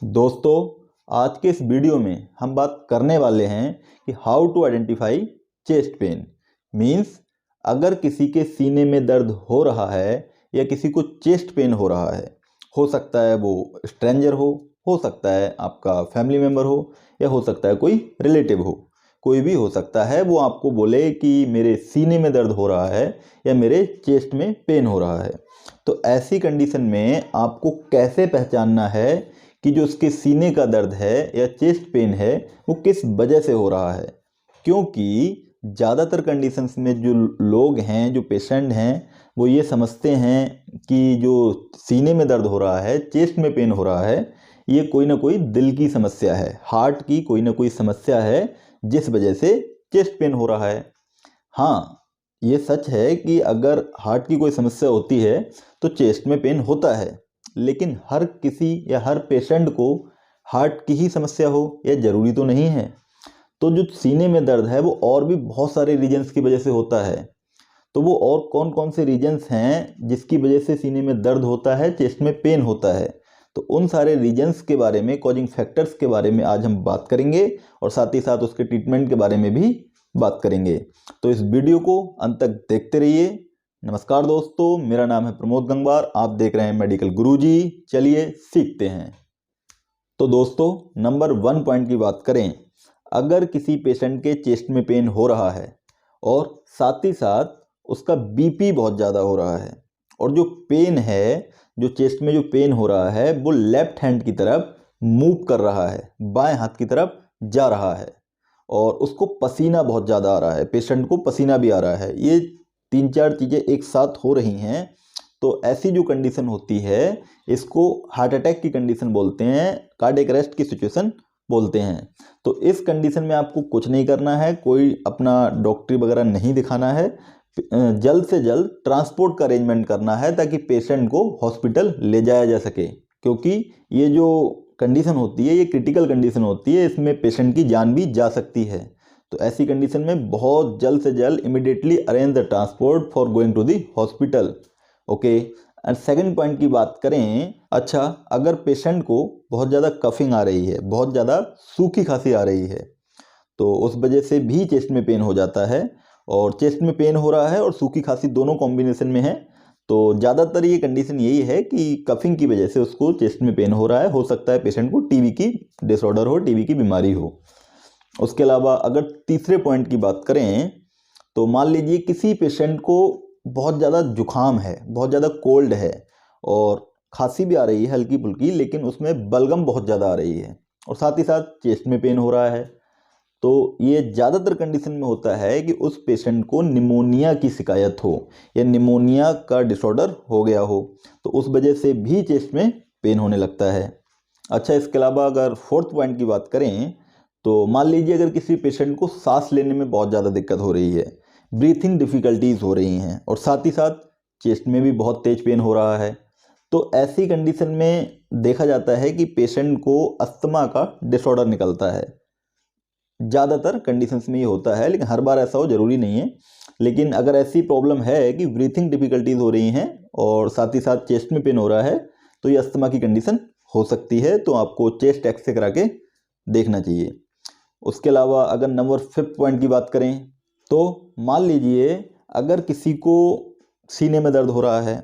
दोस्तों, आज के इस वीडियो में हम बात करने वाले हैं कि how to identify chest pain. Means अगर किसी के सीने में दर्द हो रहा है या किसी को चेस्ट पेन हो सकता है वो स्ट्रेंजर हो सकता है आपका फैमिली मेम्बर हो या हो सकता है कोई रिलेटिव हो, कोई भी हो सकता है। वो आपको बोले कि मेरे सीने में दर्द हो रहा है या मेरे चेस्ट में पेन हो रहा है, तो ऐसी कंडीशन में आपको कैसे पहचानना है कि जो उसके सीने का दर्द है या चेस्ट पेन है वो किस वजह से हो रहा है। क्योंकि ज़्यादातर कंडीशंस में जो लोग हैं, जो पेशेंट हैं, वो ये समझते हैं कि जो सीने में दर्द हो रहा है, चेस्ट में पेन हो रहा है, ये कोई ना कोई दिल की समस्या है, हार्ट की कोई ना कोई समस्या है जिस वजह से चेस्ट पेन हो रहा है। हाँ, ये सच है कि अगर हार्ट की कोई समस्या होती है तो चेस्ट में पेन होता है, लेकिन हर किसी या हर पेशेंट को हार्ट की ही समस्या हो यह ज़रूरी तो नहीं है। तो जो सीने में दर्द है वो और भी बहुत सारे रीजन्स की वजह से होता है। तो वो और कौन कौन से रीजन्स हैं जिसकी वजह से सीने में दर्द होता है, चेस्ट में पेन होता है, तो उन सारे रीजन्स के बारे में, कॉजिंग फैक्टर्स के बारे में आज हम बात करेंगे और साथ ही साथ उसके ट्रीटमेंट के बारे में भी बात करेंगे। तो इस वीडियो को अंत तक देखते रहिए। नमस्कार दोस्तों, मेरा नाम है प्रमोद गंगवार, आप देख रहे हैं मेडिकल गुरुजी। चलिए सीखते हैं। तो दोस्तों, नंबर 1 पॉइंट की बात करें, अगर किसी पेशेंट के चेस्ट में पेन हो रहा है और साथ ही साथ उसका बीपी बहुत ज़्यादा हो रहा है और जो पेन है, जो चेस्ट में जो पेन हो रहा है वो लेफ्ट हैंड की तरफ मूव कर रहा है, बाएं हाथ की तरफ जा रहा है और उसको पसीना बहुत ज़्यादा आ रहा है, पेशेंट को पसीना भी आ रहा है, ये 3-4 चीज़ें एक साथ हो रही हैं, तो ऐसी जो कंडीशन होती है इसको हार्ट अटैक की कंडीशन बोलते हैं, कार्डियक अरेस्ट की सिचुएशन बोलते हैं। तो इस कंडीशन में आपको कुछ नहीं करना है, कोई अपना डॉक्टरी वगैरह नहीं दिखाना है, जल्द से जल्द ट्रांसपोर्ट का अरेंजमेंट करना है ताकि पेशेंट को हॉस्पिटल ले जाया जा सके। क्योंकि ये जो कंडीशन होती है ये क्रिटिकल कंडीशन होती है, इसमें पेशेंट की जान भी जा सकती है। तो ऐसी कंडीशन में बहुत जल्द से जल्द immediately arrange the transport for going to the hospital. Okay, and second point की बात करें, अच्छा, अगर पेशेंट को बहुत ज़्यादा कफिंग आ रही है, बहुत ज़्यादा सूखी खांसी आ रही है, तो उस वजह से भी चेस्ट में पेन हो जाता है। और चेस्ट में पेन हो रहा है और सूखी खांसी दोनों कॉम्बिनेशन में है, तो ज़्यादातर ये कंडीशन यही है कि कफिंग की वजह से उसको चेस्ट में पेन हो रहा है। हो सकता है पेशेंट को टीबी की डिसऑर्डर हो, टीबी की बीमारी हो। उसके अलावा अगर तीसरे पॉइंट की बात करें, तो मान लीजिए किसी पेशेंट को बहुत ज़्यादा जुखाम है, बहुत ज़्यादा कोल्ड है और खांसी भी आ रही है हल्की फुल्की, लेकिन उसमें बलगम बहुत ज़्यादा आ रही है और साथ ही साथ चेस्ट में पेन हो रहा है। तो ये ज़्यादातर कंडीशन में होता है कि उस पेशेंट को निमोनिया की शिकायत हो या निमोनिया का डिसऑर्डर हो गया हो, तो उस वजह से भी चेस्ट में पेन होने लगता है। अच्छा, इसके अलावा अगर फोर्थ पॉइंट की बात करें, तो मान लीजिए अगर किसी पेशेंट को सांस लेने में बहुत ज़्यादा दिक्कत हो रही है, ब्रीथिंग डिफ़िकल्टीज़ हो रही हैं और साथ ही साथ चेस्ट में भी बहुत तेज पेन हो रहा है, तो ऐसी कंडीशन में देखा जाता है कि पेशेंट को अस्थमा का डिसऑर्डर निकलता है। ज़्यादातर कंडीशंस में ये होता है, लेकिन हर बार ऐसा हो ज़रूरी नहीं है। लेकिन अगर ऐसी प्रॉब्लम है कि ब्रीथिंग डिफ़िकल्टीज़ हो रही हैं और साथ ही साथ चेस्ट में पेन हो रहा है, तो ये अस्थमा की कंडीशन हो सकती है, तो आपको चेस्ट एक्सरे करा के देखना चाहिए। उसके अलावा अगर नंबर 5 पॉइंट की बात करें, तो मान लीजिए अगर किसी को सीने में दर्द हो रहा है,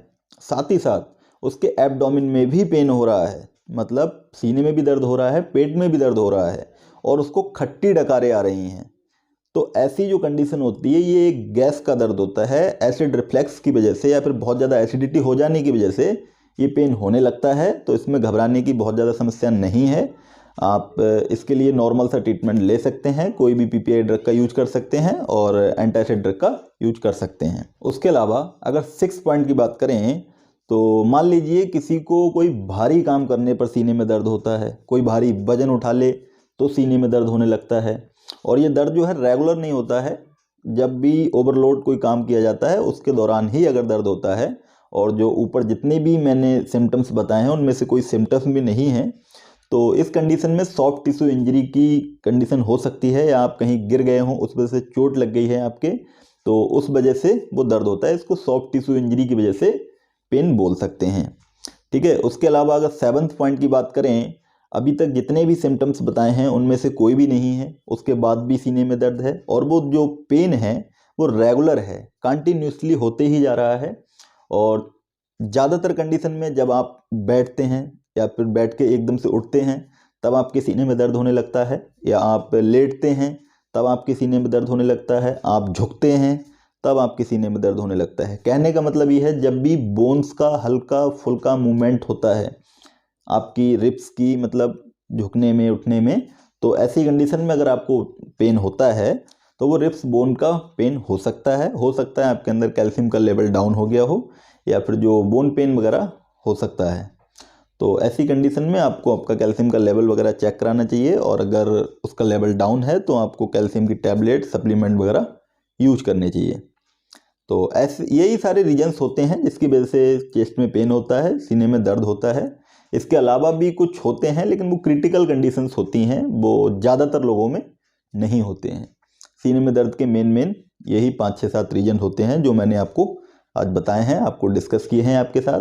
साथ ही साथ उसके एब्डोमेन में भी पेन हो रहा है, मतलब सीने में भी दर्द हो रहा है, पेट में भी दर्द हो रहा है और उसको खट्टी डकारें आ रही हैं, तो ऐसी जो कंडीशन होती है ये एक गैस का दर्द होता है, एसिड रिफ्लेक्स की वजह से या फिर बहुत ज़्यादा एसिडिटी हो जाने की वजह से ये पेन होने लगता है। तो इसमें घबराने की बहुत ज़्यादा समस्या नहीं है, आप इसके लिए नॉर्मल सा ट्रीटमेंट ले सकते हैं, कोई भी पीपीआई ड्रग का यूज कर सकते हैं और एंटासिड ड्रग का यूज कर सकते हैं। उसके अलावा अगर 6 पॉइंट की बात करें, तो मान लीजिए किसी को कोई भारी काम करने पर सीने में दर्द होता है, कोई भारी वजन उठा ले तो सीने में दर्द होने लगता है और ये दर्द जो है रेगुलर नहीं होता है, जब भी ओवरलोड कोई काम किया जाता है उसके दौरान ही अगर दर्द होता है, और जो ऊपर जितने भी मैंने सिम्टम्स बताए हैं उनमें से कोई सिम्टम्स भी नहीं है, तो इस कंडीशन में सॉफ्ट टिश्यू इंजरी की कंडीशन हो सकती है, या आप कहीं गिर गए हों, उस वजह से चोट लग गई है आपके, तो उस वजह से वो दर्द होता है, इसको सॉफ्ट टिश्यू इंजरी की वजह से पेन बोल सकते हैं। ठीक है। उसके अलावा अगर 7th पॉइंट की बात करें, अभी तक जितने भी सिम्टम्स बताए हैं उनमें से कोई भी नहीं है, उसके बाद भी सीने में दर्द है और वो जो पेन है वो रेगुलर है, कंटिन्यूसली होते ही जा रहा है। और ज़्यादातर कंडीशन में जब आप बैठते हैं या फिर बैठ के एकदम से उठते हैं तब आपके सीने में दर्द होने लगता है, या आप लेटते हैं तब आपके सीने में दर्द होने लगता है, आप झुकते हैं तब आपके सीने में दर्द होने लगता है। कहने का मतलब ये है जब भी बोन्स का हल्का फुल्का मूवमेंट होता है आपकी रिब्स की, मतलब झुकने में उठने में, तो ऐसी कंडीशन में अगर आपको पेन होता है तो वो रिब्स बोन का पेन हो सकता है। आपके अंदर कैल्शियम का लेवल डाउन हो गया हो या फिर जो बोन पेन वगैरह हो सकता है। तो ऐसी कंडीशन में आपको आपका कैल्शियम का लेवल वगैरह चेक कराना चाहिए, और अगर उसका लेवल डाउन है तो आपको कैल्शियम की टैबलेट सप्लीमेंट वगैरह यूज करने चाहिए। तो ऐसे यही सारे रीजन्स होते हैं जिसकी वजह से चेस्ट में पेन होता है, सीने में दर्द होता है। इसके अलावा भी कुछ होते हैं लेकिन वो क्रिटिकल कंडीशंस होती हैं, वो ज़्यादातर लोगों में नहीं होते हैं। सीने में दर्द के मेन यही 5-6-7 रीजन होते हैं जो मैंने आपको आज बताए हैं, आपको डिस्कस किए हैं आपके साथ।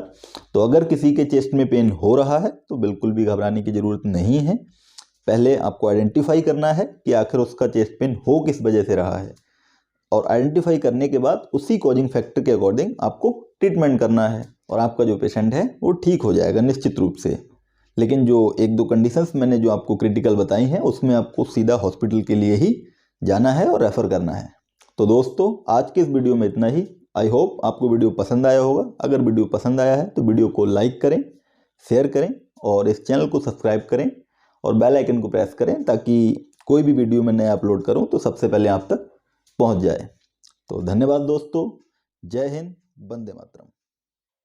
तो अगर किसी के चेस्ट में पेन हो रहा है तो बिल्कुल भी घबराने की ज़रूरत नहीं है। पहले आपको आइडेंटिफाई करना है कि आखिर उसका चेस्ट पेन हो किस वजह से रहा है, और आइडेंटिफाई करने के बाद उसी कॉजिंग फैक्टर के अकॉर्डिंग आपको ट्रीटमेंट करना है, और आपका जो पेशेंट है वो ठीक हो जाएगा निश्चित रूप से। लेकिन जो 1-2 कंडीशंस मैंने जो आपको क्रिटिकल बताई हैं उसमें आपको सीधा हॉस्पिटल के लिए ही जाना है और रेफ़र करना है। तो दोस्तों आज के इस वीडियो में इतना ही। आई होप आपको वीडियो पसंद आया होगा। अगर वीडियो पसंद आया है तो वीडियो को लाइक करें, शेयर करें और इस चैनल को सब्सक्राइब करें और बेल आइकन को प्रेस करें ताकि कोई भी वीडियो मैं नया अपलोड करूं तो सबसे पहले आप तक पहुंच जाए। तो धन्यवाद दोस्तों। जय हिंद, वंदे मातरम।